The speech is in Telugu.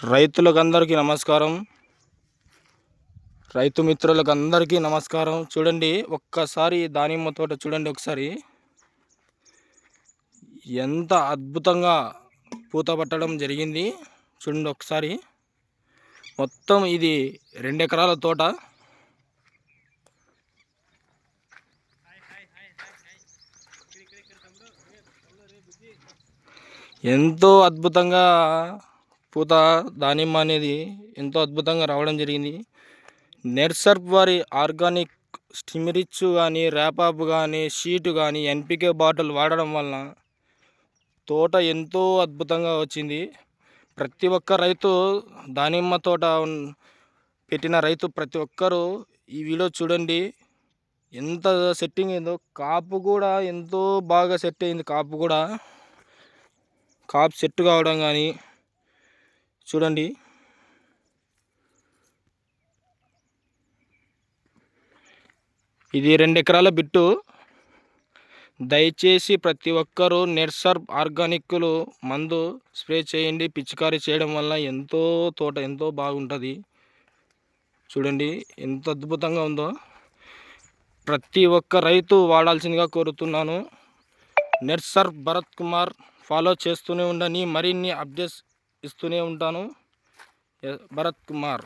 రైతులకు అందరికీ నమస్కారం. రైతు మిత్రులకు అందరికీ నమస్కారం. చూడండి, ఒక్కసారి దానిమ్మ తోట చూడండి. ఒకసారి ఎంత అద్భుతంగా పూత పట్టడం జరిగింది చూడండి. ఒకసారి మొత్తం ఇది 2 ఎకరాల తోట. ఎంతో అద్భుతంగా పూత దానిమ్మ అనేది ఎంతో అద్భుతంగా రావడం జరిగింది. నెర్సర్ప్ వారి ఆర్గానిక్ స్టిమిరిచ్ కానీ, ర్యాపాప్ కానీ, షీటు కానీ, ఎన్పికే బాటిల్ వాడడం వలన తోట ఎంతో అద్భుతంగా వచ్చింది. ప్రతి ఒక్క రైతు దానిమ్మ తోట పెట్టిన రైతు ప్రతి ఒక్కరూ ఈ వీడియో చూడండి. ఎంత సెట్టింగ్ అయిందో, కాపు కూడా ఎంతో బాగా సెట్ అయింది. కాపు సెట్ కావడం కానీ చూడండి. ఇది 2 ఎకరాల బిట్టు. దయచేసి ప్రతి ఒక్కరూ నెర్సర్ప్ ఆర్గానిక్లు మందు స్ప్రే చేయండి. పిచికారీ చేయడం వల్ల తోట ఎంతో బాగుంటుంది. చూడండి ఎంత అద్భుతంగా ఉందో. ప్రతి ఒక్క రైతు వాడాల్సిందిగా కోరుతున్నాను. నెర్సర్ప్ భరత్ కుమార్ ఫాలో చేస్తూనే ఉండండి. మరిన్ని అప్డేట్స్ ఇస్తూనే ఉంటాను. భరత్ కుమార్.